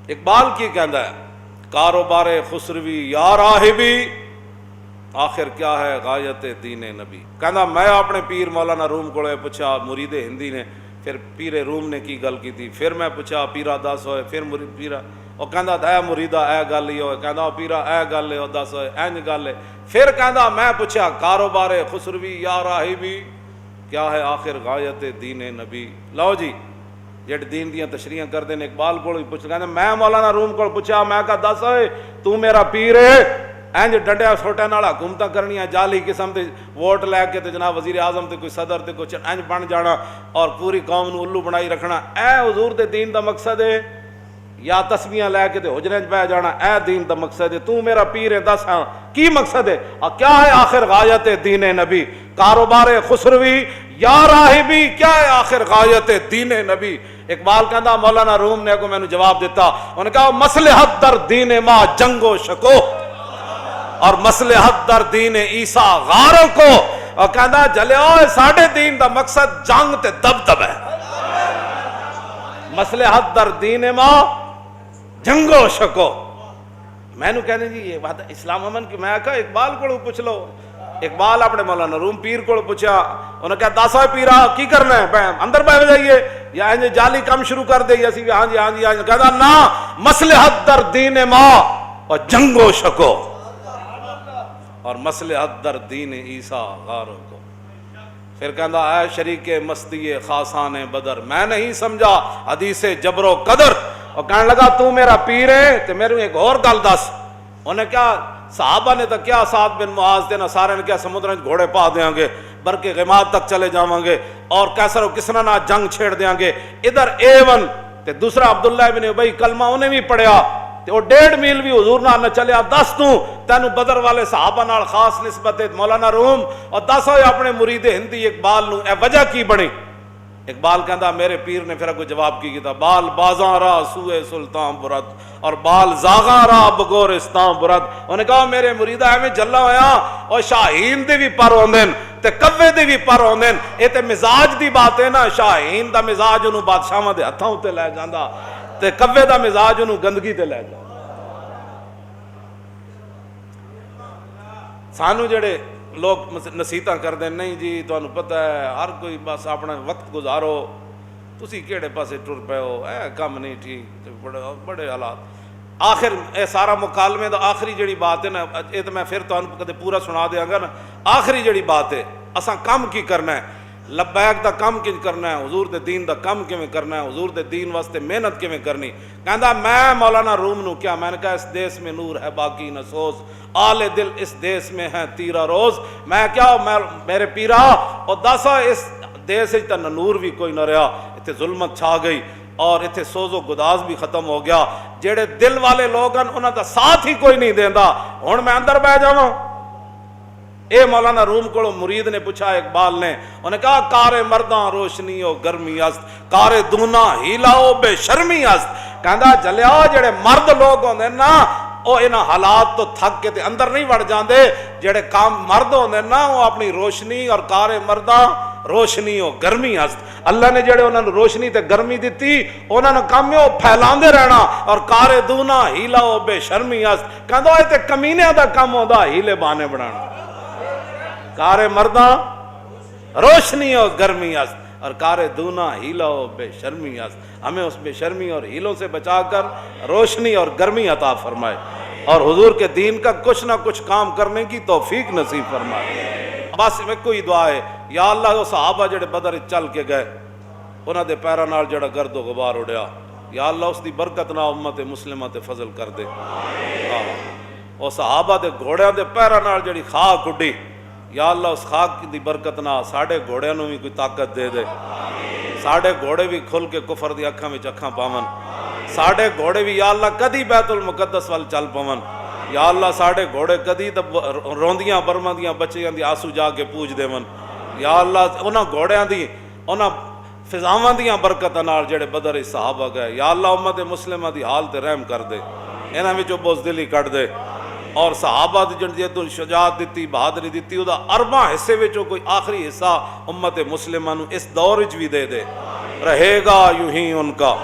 اقبال کی کہندا ہے کاروبار خسروی یا راہبی آخر کیا ہے غایت دین نبی. کہندا میں اپنے پیر مولانا روم کو پوچھا مرید ہندی نے, پھر پیر روم نے کی گل کی تھی, پھر میں پوچھا پیرا دس ہوئے, پھر مرید پیرا وہ کہندا اے مریدا اے گل ہی ہوئے, کہندا پیرا اے گل ہے دس ہوئے اینج گل ہے. پھر کہندا میں پوچھا کاروبار خسروی یا راہبی کیا ہے آخر غایت دین نبی. لو جی جڑے دین دیاں تشریحاں کردے نے اقبال کو پوچھ کہندے میں مولانا روم کو پوچھا میں کہا دس ہوئے تو میرا پیر ہے اینج ڈنڈیا چھوٹے نال حکومتاں کرنیاں جعلی قسم تے ووٹ لے کے تے جناب وزیر اعظم تے کوئی صدر تے کوئی اینج بن جانا اور پوری قوم نو الو بنائی رکھنا, اے حضور دے دین دا مقصد ہے یا تسبیحاں لے کے تے حجرے وچ بیٹھ جانا اے دین دا مقصد ہے؟ تو میرا پیر ہے دس ہاں کی مقصد ہے اور کیا ہے آخر غایت دین نبی؟ کاروبار خسروی یا راہبی کیا ہے آخر غایت دین نبی؟ اقبال کہندا مولانا روم نے کو میں نے جواب دیتا, انہوں نے کہا مصلحت در دین ما جنگ و شکو اور مصلحت در دین عیسیٰ غاروں کو, اور کہندا جلیو ساڈے دین دا مقصد جنگ تے دبدب ہے. مصلحت در دین ما جنگ و شکو. میں نے کہنے جی یہ بات اسلام امن کی, میں کہا اقبال کو پوچھ لو. اقبال اپنے مولانا روم پیر کو پوچھا, انہوں نے کہا دس ہوئے پیرا کی کرنا ہے اندر بیٹھ جائیے یا انج جعلی کم شروع کر دے اسی ہاں جی ہاں جی ہاں جی. کہتا نا مصلحت در دین ما اور جنگ و شکو اور مصلحت در دین عیسیٰ غاروں کو. پھر کہندا اے شریک مستی خاصان بدر میں نہیں سمجھا حدیث جبر و قدر. اور کہنے لگا تو میرا پیر ہے تو میرے ایک اور گل دس. انہوں نے کیا صحابہ نے تو کیا سعد بن معاذ تے سارے نے کیا سمندر گھوڑے پا دیاں گے برکے غماد تک چلے جاواں گے اور کیسر و کسرا نہ جنگ چھیڑ دیاں گے. ادھر ایون تے دوسرا عبداللہ بن ابی کلمہ انہیں بھی پڑھیا تے وہ 1.5 میل بھی حضور نال نہ چلیا. دس تو تینوں بدر والے صحابہ نال خاص نسبت ہے مولانا روم, اور دس ہوئے اپنے مرید ہندی اقبال نو اے وجہ کی بنی؟ اقبال کہندا میرے پیر نے پھر کوئی جواب کی تھا بال بازاں را سوئے سلطان برد اور بال زاغاں را بگورستان برد. انہوں نے کہا میرے مریدہ ایویں جلا ہویا اور شاہین دے بھی پر ہوندن تے کوے دے بھی پر ہوندن. اے تے مزاج دی بات ہے نا, شاہین دا مزاج انہوں بادشاہاں دے ہتھاں تے لے جاندا تے کوے دا مزاج انہوں گندگی تے لے جاندا. سانو جڑے لوگ نصیحتاں کر دیں نہیں جی تانوں پتہ ہے ہر کوئی بس اپنا وقت گزارو تسی کیڑے پاسے ٹر پے ہو اے کم نہیں ٹھیک بڑے حالات. آخر اے سارا مکالمے دا آخری جڑی بات ہے نا, اے تو میں پھر تانوں کدے پورا سنا دیاں گا نا. آخری جڑی بات ہے اساں کم کی کرنا ہے, لبیک دا کم کی کرنا ہے, حضور دے دین دا کم کیویں کرنا ہے, حضور دے دین واسطے محنت کیویں کرنی. کہندا میں مولانا روم نو کیا میں نے کہا اس دیس میں نور ہے باقی نہ سوز آل دل اس دیس میں ہے تیرا روز. میں کیا میرے پیرا اور دسا اس دیس تے نور بھی کوئی نہ رہا, اتنے ظلمت چھا گئی اور اتنے سوز و گداز بھی ختم ہو گیا. جڑے دل والے لوگ ہیں انہاں دا ساتھ ہی کوئی نہیں دیندا. ہن میں اندر بیٹھ جاواں. اے مولانا روم کو مرید نے پوچھا اقبال نے, انہوں نے کہا کار مرداں روشنی و گرمی است کار دونا ہیلا و بے شرمی است. کہندا جلیا جڑے مرد لوگ ہوندے نا او انہاں حالات تو تھک کے تے اندر نہیں وڑ جاندے. جڑے کام مرد ہوندے نا وہ اپنی روشنی اور کار مرداں روشنی و گرمی است. اللہ نے جڑے انہاں نوں روشنی تے گرمی دتی انہاں نوں کم ہے او پھیلاندے رہنا اور کار دونا ہیلا و بے شرمی است. کہندا اے تے کمینیاں دا کم ہوندا ہیلے بانے بنانا. کار مرداں روشنی اور گرمی است اور کار دونا ہیلا و بے شرمی است. ہمیں اس بے شرمی اور ہیلوں سے بچا کر روشنی اور گرمی عطا فرمائے اور حضور کے دین کا کچھ نہ کچھ کام کرنے کی توفیق نصیب فرمائے. بس میں کوئی دعا ہے یا اللہ وہ صحابہ جڑے بدر چل کے گئے انہاں دے پیراں نال جڑا گرد و غبار اڑیا یا اللہ اس دی برکت نہ امت مسلمہ تے فضل کر دے. وہ صحابہ دے گھوڑیاں دے پیراں نال جڑی خاک اڈی یا اللہ اس خاک دی برکت نہ ساڈے گھوڑیاں نوں بھی کوئی طاقت دے دے. ساڈے گھوڑے بھی کھل کے کفر دی اکھاں وچ اکھاں پاون. ساڈے گھوڑے بھی یا اللہ کدی بیت المقدس وال چل پون. یا اللہ ساڈے گھوڑے کدی روندیاں برماں دیاں بچیاں دی آنسو جا کے پوج دیون. یا اللہ انہاں گھوڑیاں دی انہاں فضاواں دیاں برکتاں نال جڑے بدر صحابہ گئے یا اللہ امت مسلمہ دی حال تے رحم کر دے. انہاں وچوں بزدلی کڈ دے اور صحابہ دی جنوں شجاعت دیتی بہادری دیتی وہ ارباں حصے وچوں کوئی آخری حصہ امت مسلمہ نو اس دور وچ بھی دے دے. رہے گا یوں ہی ان کا